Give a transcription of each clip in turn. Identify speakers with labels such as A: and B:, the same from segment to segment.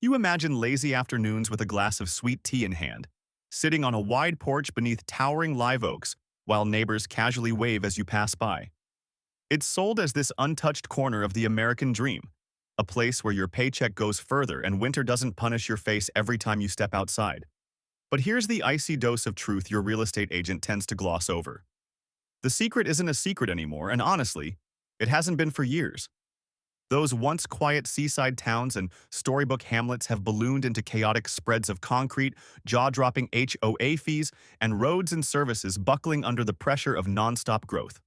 A: You imagine lazy afternoons with a glass of sweet tea in hand, sitting on a wide porch beneath towering live oaks, while neighbors casually wave as you pass by. It's sold as this untouched corner of the American dream, a place where your paycheck goes further and winter doesn't punish your face every time you step outside. But here's the icy dose of truth your real estate agent tends to gloss over. The secret isn't a secret anymore, and honestly, it hasn't been for years. Those once quiet seaside towns and storybook hamlets have ballooned into chaotic spreads of concrete, jaw-dropping HOA fees, and roads and services buckling under the pressure of nonstop growth.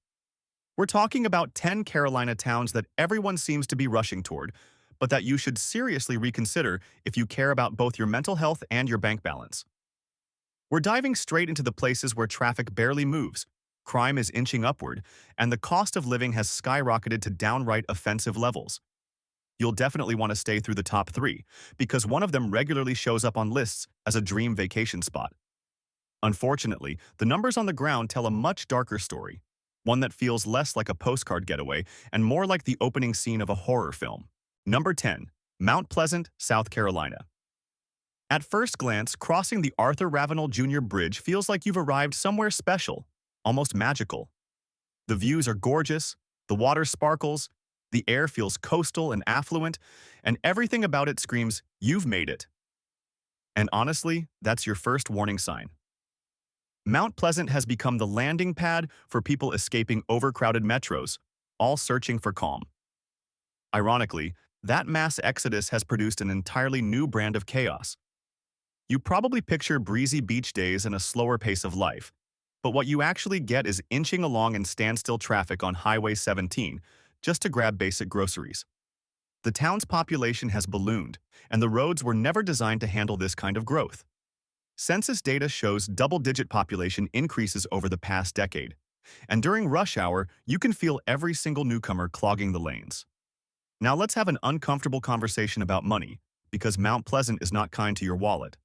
A: We're talking about 10 Carolina towns that everyone seems to be rushing toward, but that you should seriously reconsider if you care about both your mental health and your bank balance. We're diving straight into the places where traffic barely moves, crime is inching upward, and the cost of living has skyrocketed to downright offensive levels. You'll definitely want to stay through the top three, because one of them regularly shows up on lists as a dream vacation spot. Unfortunately, the numbers on the ground tell a much darker story, one that feels less like a postcard getaway and more like the opening scene of a horror film. Number 10. Mount Pleasant, South Carolina. At first glance, crossing the Arthur Ravenel Jr. Bridge feels like you've arrived somewhere special, almost magical. The views are gorgeous, the water sparkles, the air feels coastal and affluent, and everything about it screams, "You've made it." And honestly, that's your first warning sign. Mount Pleasant has become the landing pad for people escaping overcrowded metros, all searching for calm. Ironically, that mass exodus has produced an entirely new brand of chaos. You probably picture breezy beach days and a slower pace of life, but what you actually get is inching along in standstill traffic on Highway 17 just to grab basic groceries. The town's population has ballooned, and the roads were never designed to handle this kind of growth. Census data shows double-digit population increases over the past decade, and during rush hour, you can feel every single newcomer clogging the lanes. Now let's have an uncomfortable conversation about money, because Mount Pleasant is not kind to your wallet.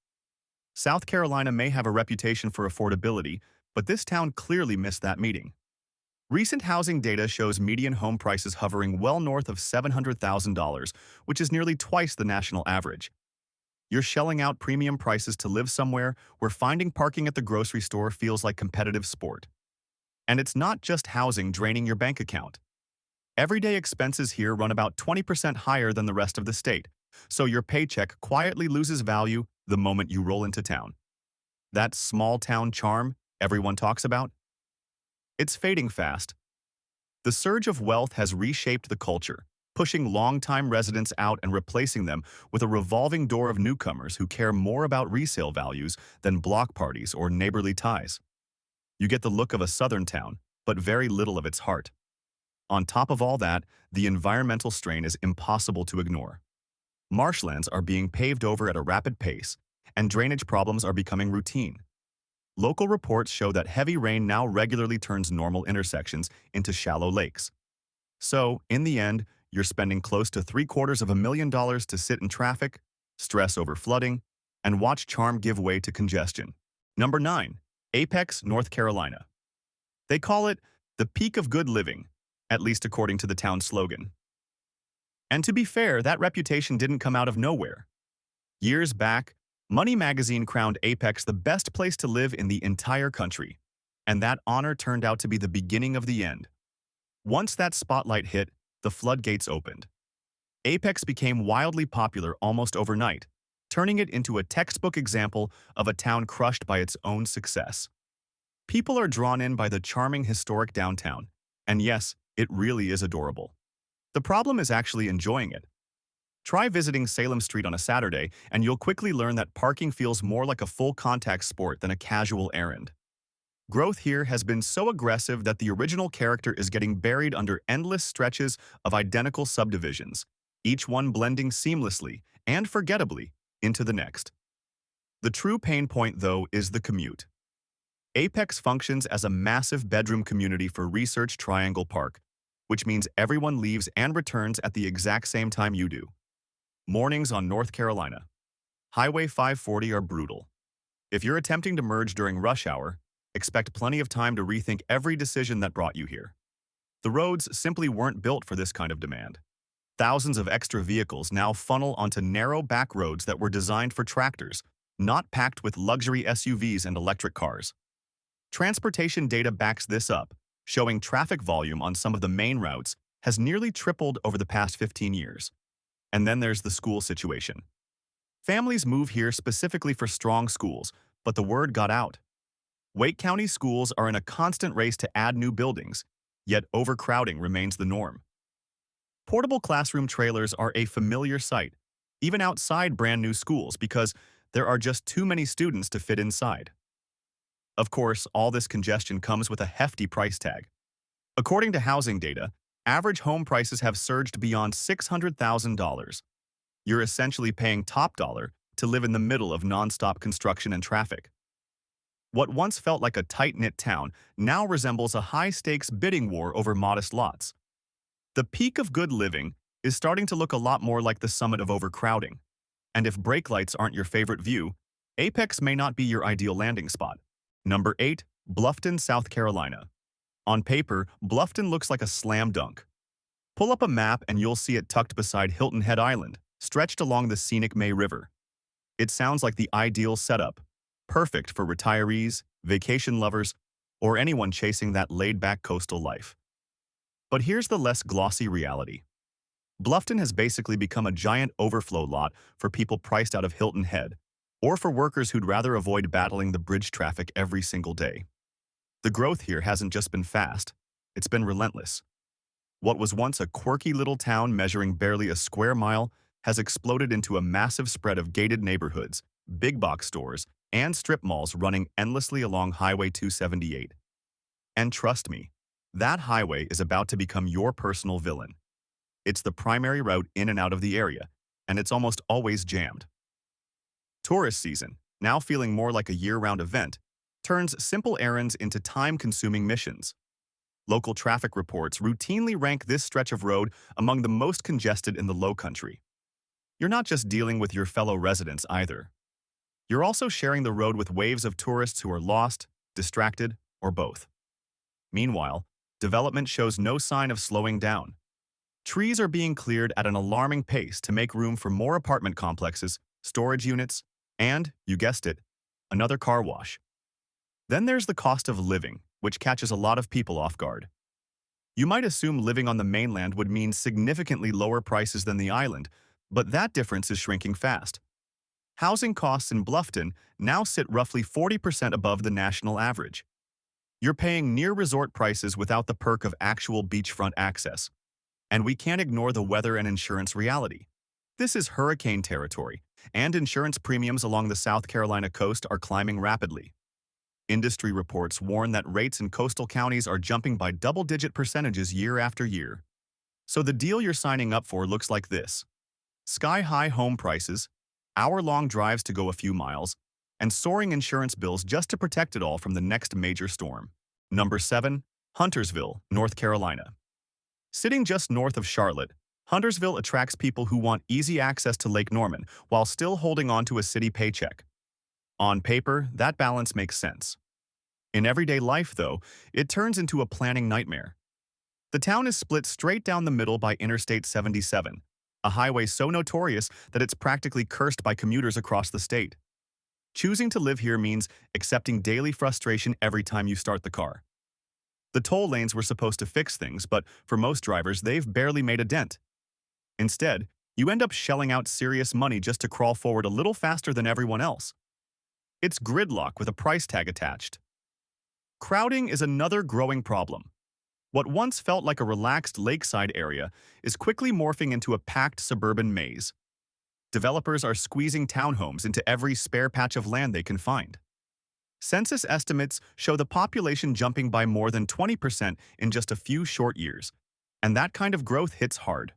A: South Carolina may have a reputation for affordability, but this town clearly missed that meeting. Recent housing data shows median home prices hovering well north of $700,000, which is nearly twice the national average. You're shelling out premium prices to live somewhere where finding parking at the grocery store feels like competitive sport. And it's not just housing draining your bank account. Everyday expenses here run about 20% higher than the rest of the state, so your paycheck quietly loses value the moment you roll into town. That small-town charm everyone talks about? It's fading fast. The surge of wealth has reshaped the culture, pushing longtime residents out and replacing them with a revolving door of newcomers who care more about resale values than block parties or neighborly ties. You get the look of a southern town, but very little of its heart. On top of all that, the environmental strain is impossible to ignore. Marshlands are being paved over at a rapid pace, and drainage problems are becoming routine. Local reports show that heavy rain now regularly turns normal intersections into shallow lakes. So, in the end, you're spending close to $750,000 to sit in traffic, stress over flooding, and watch charm give way to congestion. Number 9. Apex, North Carolina. They call it the peak of good living, at least according to the town's slogan. And to be fair, that reputation didn't come out of nowhere. Years back, Money magazine crowned Apex the best place to live in the entire country, and that honor turned out to be the beginning of the end. Once that spotlight hit, the floodgates opened. Apex became wildly popular almost overnight, turning it into a textbook example of a town crushed by its own success. People are drawn in by the charming historic downtown, and yes, it really is adorable. The problem is actually enjoying it. Try visiting Salem Street on a Saturday, and you'll quickly learn that parking feels more like a full-contact sport than a casual errand. Growth here has been so aggressive that the original character is getting buried under endless stretches of identical subdivisions, each one blending seamlessly and forgettably into the next. The true pain point, though, is the commute. Apex functions as a massive bedroom community for Research Triangle Park, which means everyone leaves and returns at the exact same time you do. Mornings on North Carolina. Highway 540 are brutal. If you're attempting to merge during rush hour, expect plenty of time to rethink every decision that brought you here. The roads simply weren't built for this kind of demand. Thousands of extra vehicles now funnel onto narrow back roads that were designed for tractors, not packed with luxury SUVs and electric cars. Transportation data backs this up, showing traffic volume on some of the main routes has nearly tripled over the past 15 years. And then there's the school situation. Families move here specifically for strong schools, but the word got out. Wake County schools are in a constant race to add new buildings, yet overcrowding remains the norm. Portable classroom trailers are a familiar sight, even outside brand new schools, because there are just too many students to fit inside. Of course, all this congestion comes with a hefty price tag. According to housing data, average home prices have surged beyond $600,000. You're essentially paying top dollar to live in the middle of nonstop construction and traffic. What once felt like a tight-knit town now resembles a high-stakes bidding war over modest lots. The peak of good living is starting to look a lot more like the summit of overcrowding. And if brake lights aren't your favorite view, Apex may not be your ideal landing spot. Number 8. Bluffton, South Carolina. On paper, Bluffton looks like a slam dunk. Pull up a map and you'll see it tucked beside Hilton Head Island, stretched along the scenic May River. It sounds like the ideal setup, perfect for retirees, vacation lovers, or anyone chasing that laid-back coastal life. But here's the less glossy reality. Bluffton has basically become a giant overflow lot for people priced out of Hilton Head, or for workers who'd rather avoid battling the bridge traffic every single day. The growth here hasn't just been fast, it's been relentless. What was once a quirky little town measuring barely a square mile has exploded into a massive spread of gated neighborhoods, big box stores, and strip malls running endlessly along Highway 278. And trust me, that highway is about to become your personal villain. It's the primary route in and out of the area, and it's almost always jammed. Tourist season, now feeling more like a year-round event, turns simple errands into time-consuming missions. Local traffic reports routinely rank this stretch of road among the most congested in the Lowcountry. You're not just dealing with your fellow residents either. You're also sharing the road with waves of tourists who are lost, distracted, or both. Meanwhile, development shows no sign of slowing down. Trees are being cleared at an alarming pace to make room for more apartment complexes, storage units, and, you guessed it, another car wash. Then there's the cost of living, which catches a lot of people off guard. You might assume living on the mainland would mean significantly lower prices than the island, but that difference is shrinking fast. Housing costs in Bluffton now sit roughly 40% above the national average. You're paying near-resort prices without the perk of actual beachfront access. And we can't ignore the weather and insurance reality. This is hurricane territory, and insurance premiums along the South Carolina coast are climbing rapidly. Industry reports warn that rates in coastal counties are jumping by double-digit percentages year after year. So the deal you're signing up for looks like this: sky-high home prices, hour-long drives to go a few miles, and soaring insurance bills just to protect it all from the next major storm. Number 7. Huntersville, North Carolina. Sitting just north of Charlotte, Huntersville attracts people who want easy access to Lake Norman while still holding on to a city paycheck. On paper, that balance makes sense. In everyday life, though, it turns into a planning nightmare. The town is split straight down the middle by Interstate 77, a highway so notorious that it's practically cursed by commuters across the state. Choosing to live here means accepting daily frustration every time you start the car. The toll lanes were supposed to fix things, but for most drivers, they've barely made a dent. Instead, you end up shelling out serious money just to crawl forward a little faster than everyone else. It's gridlock with a price tag attached. Crowding is another growing problem. What once felt like a relaxed lakeside area is quickly morphing into a packed suburban maze. Developers are squeezing townhomes into every spare patch of land they can find. Census estimates show the population jumping by more than 20% in just a few short years, and that kind of growth hits hard.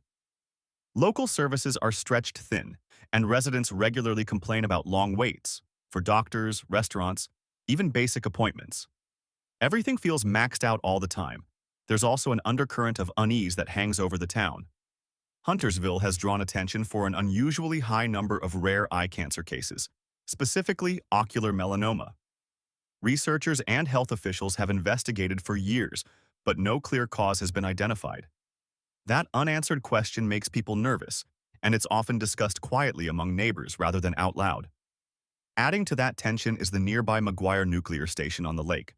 A: Local services are stretched thin, and residents regularly complain about long waits for doctors, restaurants, even basic appointments. Everything feels maxed out all the time. There's also an undercurrent of unease that hangs over the town. Huntersville has drawn attention for an unusually high number of rare eye cancer cases, specifically ocular melanoma. Researchers and health officials have investigated for years, but no clear cause has been identified. That unanswered question makes people nervous, and it's often discussed quietly among neighbors rather than out loud. Adding to that tension is the nearby McGuire nuclear station on the lake.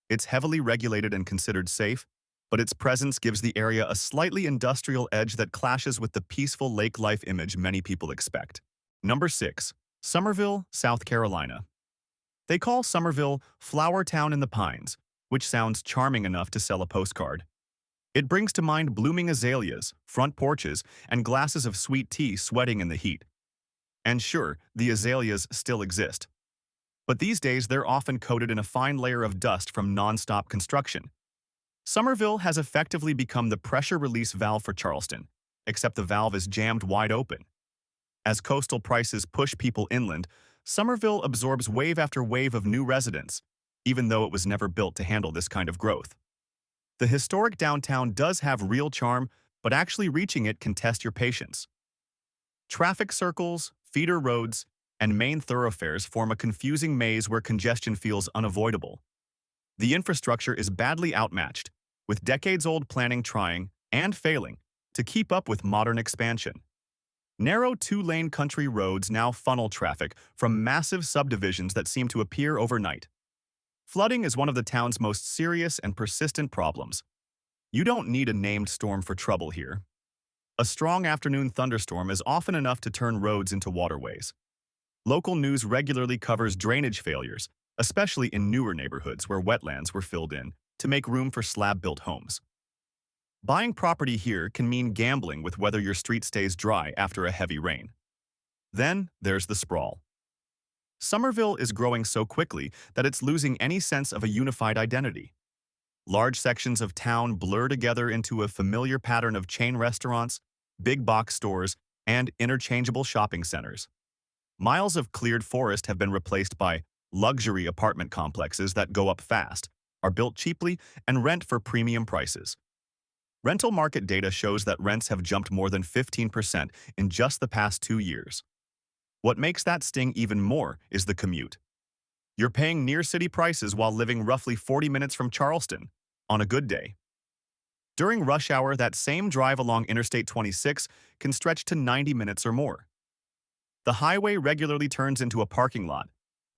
A: It's heavily regulated and considered safe, but its presence gives the area a slightly industrial edge that clashes with the peaceful lake life image many people expect. Number 6. Summerville, South Carolina. They call Summerville Flower Town in the Pines, which sounds charming enough to sell a postcard. It brings to mind blooming azaleas, front porches, and glasses of sweet tea sweating in the heat. And sure, the azaleas still exist. But these days they're often coated in a fine layer of dust from non-stop construction. Summerville has effectively become the pressure release valve for Charleston, except the valve is jammed wide open. As coastal prices push people inland, Summerville absorbs wave after wave of new residents, even though it was never built to handle this kind of growth. The historic downtown does have real charm, but actually reaching it can test your patience. Traffic circles, feeder roads, and main thoroughfares form a confusing maze where congestion feels unavoidable. The infrastructure is badly outmatched, with decades-old planning trying, and failing, to keep up with modern expansion. Narrow two-lane country roads now funnel traffic from massive subdivisions that seem to appear overnight. Flooding is one of the town's most serious and persistent problems. You don't need a named storm for trouble here. A strong afternoon thunderstorm is often enough to turn roads into waterways. Local news regularly covers drainage failures, especially in newer neighborhoods where wetlands were filled in to make room for slab-built homes. Buying property here can mean gambling with whether your street stays dry after a heavy rain. Then there's the sprawl. Summerville is growing so quickly that it's losing any sense of a unified identity. Large sections of town blur together into a familiar pattern of chain restaurants, big box stores, and interchangeable shopping centers. Miles of cleared forest have been replaced by luxury apartment complexes that go up fast, are built cheaply, and rent for premium prices. Rental market data shows that rents have jumped more than 15% in just the past 2 years. What makes that sting even more is the commute. You're paying near-city prices while living roughly 40 minutes from Charleston, on a good day. During rush hour, that same drive along Interstate 26 can stretch to 90 minutes or more. The highway regularly turns into a parking lot,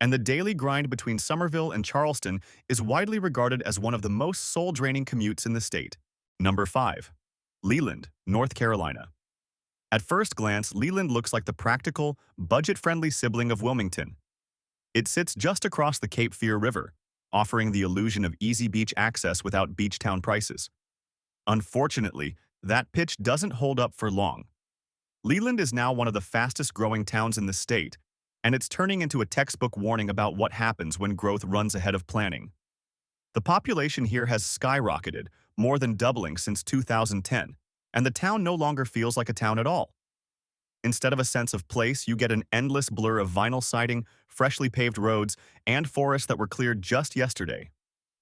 A: and the daily grind between Summerville and Charleston is widely regarded as one of the most soul-draining commutes in the state. Number 5. Leland, North Carolina. At first glance, Leland looks like the practical, budget-friendly sibling of Wilmington. It sits just across the Cape Fear River, offering the illusion of easy beach access without beach town prices. Unfortunately, that pitch doesn't hold up for long. Leland is now one of the fastest-growing towns in the state, and it's turning into a textbook warning about what happens when growth runs ahead of planning. The population here has skyrocketed, more than doubling since 2010, and the town no longer feels like a town at all. Instead of a sense of place, you get an endless blur of vinyl siding, freshly paved roads, and forests that were cleared just yesterday.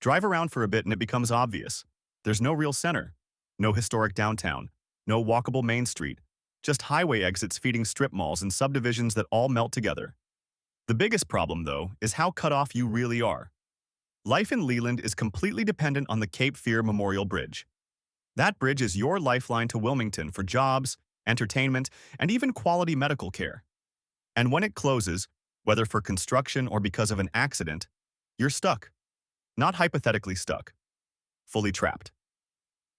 A: Drive around for a bit and it becomes obvious. There's no real center, no historic downtown, no walkable main street, just highway exits feeding strip malls and subdivisions that all melt together. The biggest problem, though, is how cut off you really are. Life in Leland is completely dependent on the Cape Fear Memorial Bridge. That bridge is your lifeline to Wilmington for jobs, entertainment, and even quality medical care. And when it closes, whether for construction or because of an accident, you're stuck. Not hypothetically stuck. Fully trapped.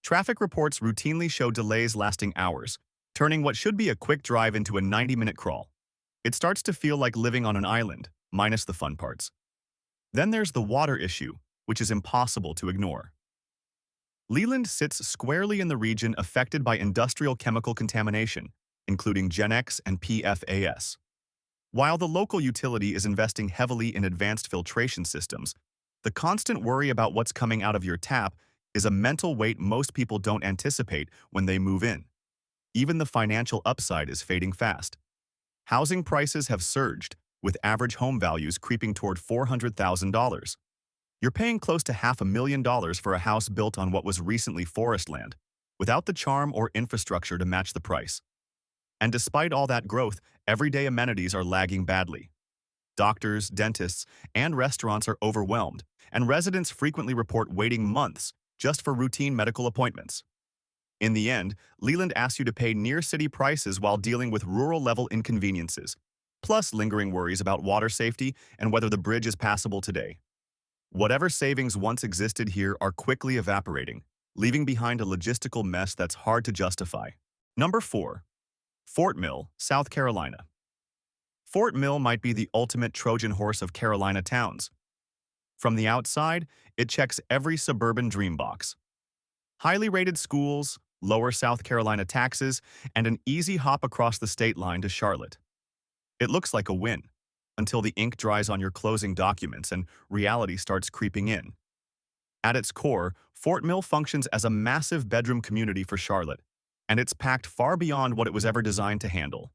A: Traffic reports routinely show delays lasting hours, turning what should be a quick drive into a 90-minute crawl. It starts to feel like living on an island, minus the fun parts. Then there's the water issue, which is impossible to ignore. Leland sits squarely in the region affected by industrial chemical contamination, including GenX and PFAS. While the local utility is investing heavily in advanced filtration systems, the constant worry about what's coming out of your tap is a mental weight most people don't anticipate when they move in. Even the financial upside is fading fast. Housing prices have surged, with average home values creeping toward $400,000. You're paying close to $500,000 for a house built on what was recently forest land, without the charm or infrastructure to match the price. And despite all that growth, everyday amenities are lagging badly. Doctors, dentists, and restaurants are overwhelmed, and residents frequently report waiting months just for routine medical appointments. In the end, Leland asks you to pay near-city prices while dealing with rural-level inconveniences, plus lingering worries about water safety and whether the bridge is passable today. Whatever savings once existed here are quickly evaporating, leaving behind a logistical mess that's hard to justify. Number 4. Fort Mill, South Carolina. Fort Mill might be the ultimate Trojan horse of Carolina towns. From the outside, it checks every suburban dream box. Highly rated schools, lower South Carolina taxes, and an easy hop across the state line to Charlotte. It looks like a win, until the ink dries on your closing documents and reality starts creeping in. At its core, Fort Mill functions as a massive bedroom community for Charlotte, and it's packed far beyond what it was ever designed to handle.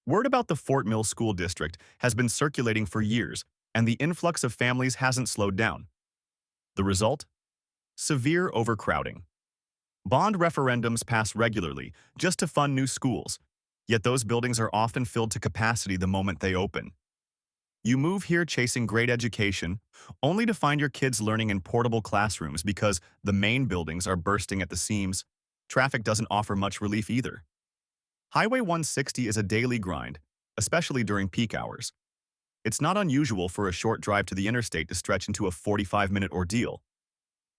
A: Word about the Fort Mill School District has been circulating for years, and the influx of families hasn't slowed down. The result? Severe overcrowding. Bond referendums pass regularly just to fund new schools, yet those buildings are often filled to capacity the moment they open. You move here chasing great education, only to find your kids learning in portable classrooms because the main buildings are bursting at the seams. Traffic doesn't offer much relief either. Highway 160 is a daily grind, especially during peak hours. It's not unusual for a short drive to the interstate to stretch into a 45-minute ordeal.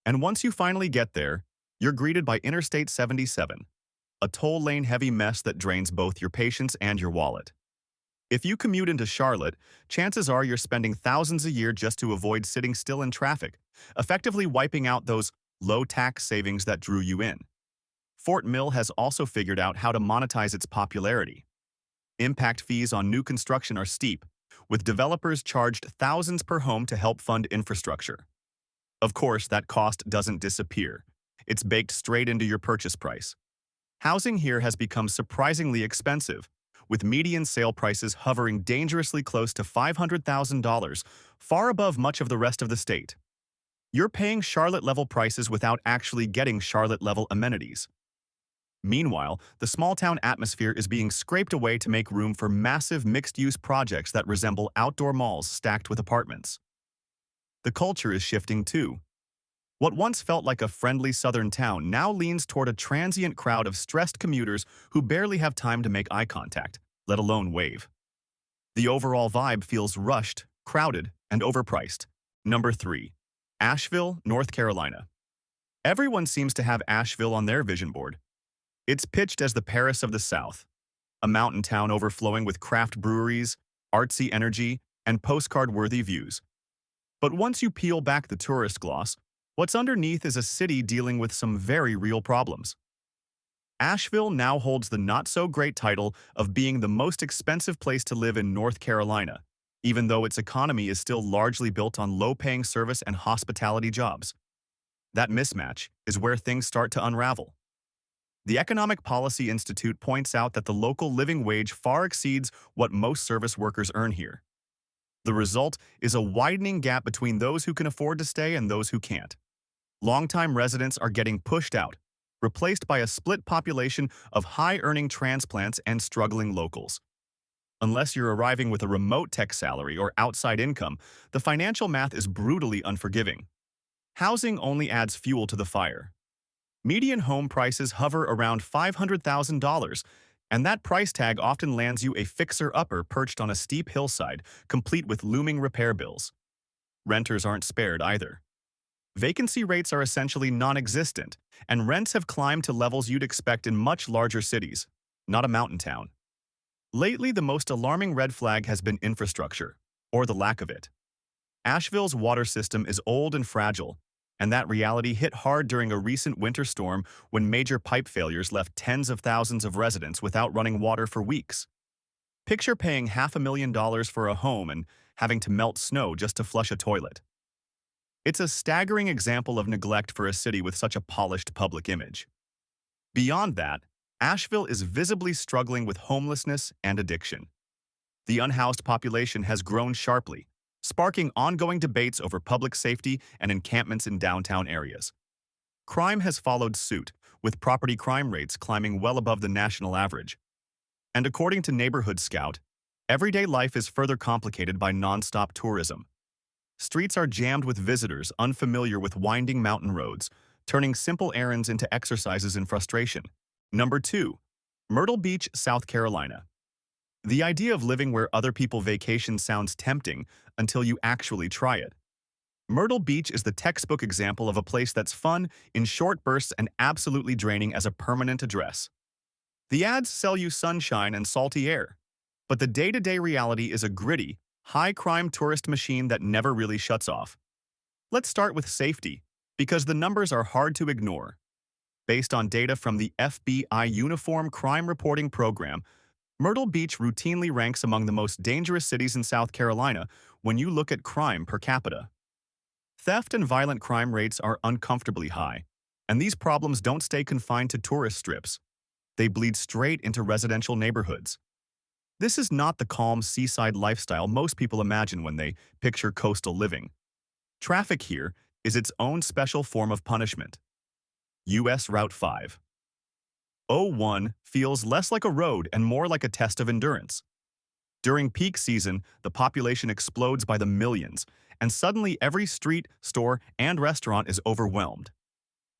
A: And once you finally get there, you're greeted by Interstate 77, a toll lane-heavy mess that drains both your patience and your wallet. If you commute into Charlotte, chances are you're spending thousands a year just to avoid sitting still in traffic, effectively wiping out those low-tax savings that drew you in. Fort Mill has also figured out how to monetize its popularity. Impact fees on new construction are steep, with developers charged thousands per home to help fund infrastructure. Of course, that cost doesn't disappear. It's baked straight into your purchase price. Housing here has become surprisingly expensive, with median sale prices hovering dangerously close to $500,000, far above much of the rest of the state. You're paying Charlotte-level prices without actually getting Charlotte-level amenities. Meanwhile, the small-town atmosphere is being scraped away to make room for massive mixed-use projects that resemble outdoor malls stacked with apartments. The culture is shifting too. What once felt like a friendly southern town now leans toward a transient crowd of stressed commuters who barely have time to make eye contact, let alone wave. The overall vibe feels rushed, crowded, and overpriced. Number 3. Asheville, North Carolina. Everyone seems to have Asheville on their vision board. It's pitched as the Paris of the South, a mountain town overflowing with craft breweries, artsy energy, and postcard-worthy views. But once you peel back the tourist gloss, what's underneath is a city dealing with some very real problems. Asheville now holds the not-so-great title of being the most expensive place to live in North Carolina, even though its economy is still largely built on low-paying service and hospitality jobs. That mismatch is where things start to unravel. The Economic Policy Institute points out that the local living wage far exceeds what most service workers earn here. The result is a widening gap between those who can afford to stay and those who can't. Longtime residents are getting pushed out, replaced by a split population of high-earning transplants and struggling locals. Unless you're arriving with a remote tech salary or outside income, the financial math is brutally unforgiving. Housing only adds fuel to the fire. Median home prices hover around $500,000, and that price tag often lands you a fixer-upper perched on a steep hillside, complete with looming repair bills. Renters aren't spared either. Vacancy rates are essentially non-existent, and rents have climbed to levels you'd expect in much larger cities, not a mountain town. Lately, the most alarming red flag has been infrastructure, or the lack of it. Asheville's water system is old and fragile, and that reality hit hard during a recent winter storm when major pipe failures left tens of thousands of residents without running water for weeks. Picture paying $500,000 for a home and having to melt snow just to flush a toilet. It's a staggering example of neglect for a city with such a polished public image. Beyond that, Asheville is visibly struggling with homelessness and addiction. The unhoused population has grown sharply, sparking ongoing debates over public safety and encampments in downtown areas. Crime has followed suit, with property crime rates climbing well above the national average. And according to Neighborhood Scout, everyday life is further complicated by nonstop tourism. Streets are jammed with visitors unfamiliar with winding mountain roads, turning simple errands into exercises in frustration. Number 2. Myrtle Beach, South Carolina. The idea of living where other people vacation sounds tempting until you actually try it. Myrtle Beach is the textbook example of a place that's fun in short bursts and absolutely draining as a permanent address. The ads sell you sunshine and salty air, but the day-to-day reality is a gritty, high-crime tourist machine that never really shuts off. Let's start with safety, because the numbers are hard to ignore. Based on data from the FBI Uniform Crime Reporting Program, Myrtle Beach routinely ranks among the most dangerous cities in South Carolina when you look at crime per capita. Theft and violent crime rates are uncomfortably high, and these problems don't stay confined to tourist strips. They bleed straight into residential neighborhoods. This is not the calm seaside lifestyle most people imagine when they picture coastal living. Traffic here is its own special form of punishment. U.S. Route 501 feels less like a road and more like a test of endurance. During peak season, the population explodes by the millions, and suddenly every street, store, and restaurant is overwhelmed.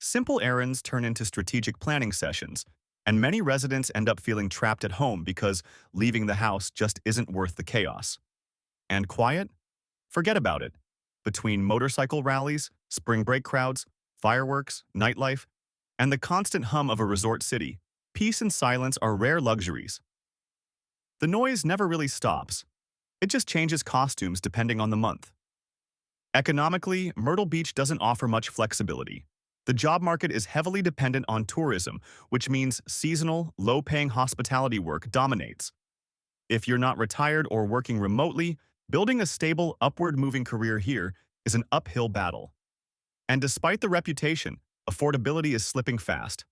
A: Simple errands turn into strategic planning sessions, and many residents end up feeling trapped at home because leaving the house just isn't worth the chaos. And quiet? Forget about it. Between motorcycle rallies, spring break crowds, fireworks, nightlife, and the constant hum of a resort city, peace and silence are rare luxuries. The noise never really stops. It just changes costumes depending on the month. Economically, Myrtle Beach doesn't offer much flexibility. The job market is heavily dependent on tourism, which means seasonal, low-paying hospitality work dominates. If you're not retired or working remotely, building a stable, upward-moving career here is an uphill battle. And despite the reputation, affordability is slipping fast.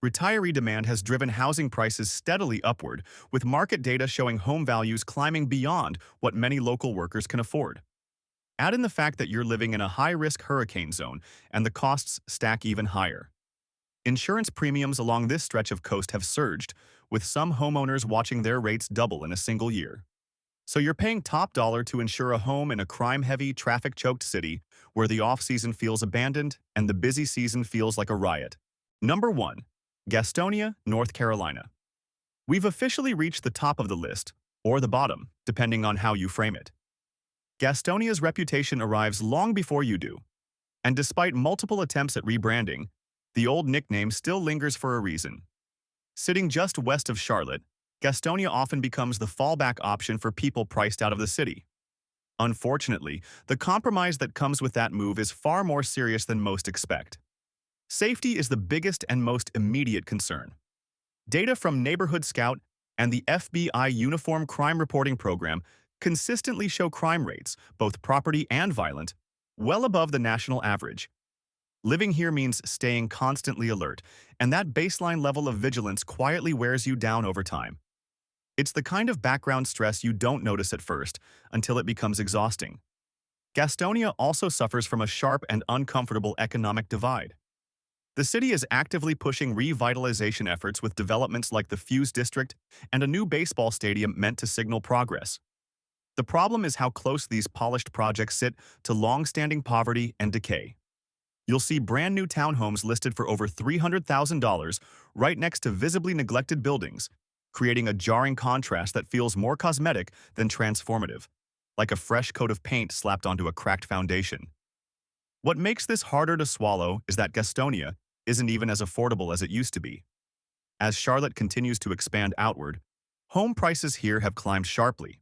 A: Retiree demand has driven housing prices steadily upward, with market data showing home values climbing beyond what many local workers can afford. Add in the fact that you're living in a high-risk hurricane zone, and the costs stack even higher. Insurance premiums along this stretch of coast have surged, with some homeowners watching their rates double in a single year. So you're paying top dollar to insure a home in a crime-heavy, traffic-choked city where the off-season feels abandoned and the busy season feels like a riot. Number 1. Gastonia, North Carolina. We've officially reached the top of the list, or the bottom, depending on how you frame it. Gastonia's reputation arrives long before you do, and despite multiple attempts at rebranding, the old nickname still lingers for a reason. Sitting just west of Charlotte, Gastonia often becomes the fallback option for people priced out of the city. Unfortunately, the compromise that comes with that move is far more serious than most expect. Safety is the biggest and most immediate concern. Data from Neighborhood Scout and the FBI Uniform Crime Reporting Program consistently show crime rates, both property and violent, well above the national average. Living here means staying constantly alert, and that baseline level of vigilance quietly wears you down over time. It's the kind of background stress you don't notice at first, until it becomes exhausting. Gastonia also suffers from a sharp and uncomfortable economic divide. The city is actively pushing revitalization efforts with developments like the Fuse District and a new baseball stadium meant to signal progress. The problem is how close these polished projects sit to long-standing poverty and decay. You'll see brand-new townhomes listed for over $300,000 right next to visibly neglected buildings, creating a jarring contrast that feels more cosmetic than transformative, like a fresh coat of paint slapped onto a cracked foundation. What makes this harder to swallow is that Gastonia isn't even as affordable as it used to be. As Charlotte continues to expand outward, home prices here have climbed sharply.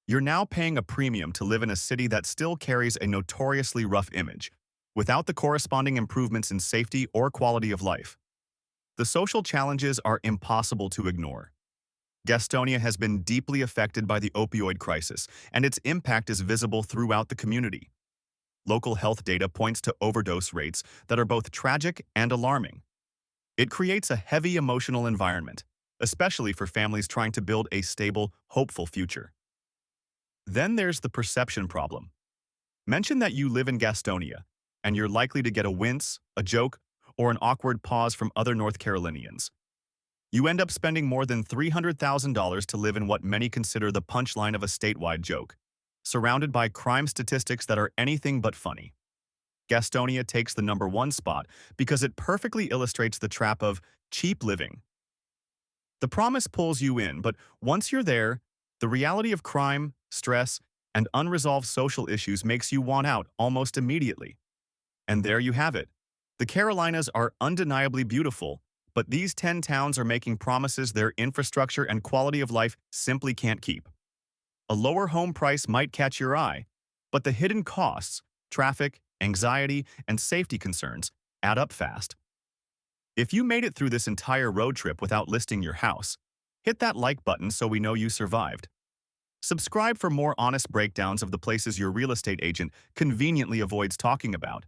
A: You're now paying a premium to live in a city that still carries a notoriously rough image, without the corresponding improvements in safety or quality of life. The social challenges are impossible to ignore. Gastonia has been deeply affected by the opioid crisis, and its impact is visible throughout the community. Local health data points to overdose rates that are both tragic and alarming. It creates a heavy emotional environment, especially for families trying to build a stable, hopeful future. Then there's the perception problem. Mention that you live in Gastonia, and you're likely to get a wince, a joke, or an awkward pause from other North Carolinians. You end up spending more than $300,000 to live in what many consider the punchline of a statewide joke, surrounded by crime statistics that are anything but funny. Gastonia takes the #1 spot because it perfectly illustrates the trap of cheap living. The promise pulls you in, but once you're there, the reality of crime, stress, and unresolved social issues makes you want out almost immediately. And there you have it. The Carolinas are undeniably beautiful, but these 10 towns are making promises their infrastructure and quality of life simply can't keep. A lower home price might catch your eye, but the hidden costs, traffic, anxiety, and safety concerns add up fast. If you made it through this entire road trip without listing your house, hit that like button so we know you survived. Subscribe for more honest breakdowns of the places your real estate agent conveniently avoids talking about.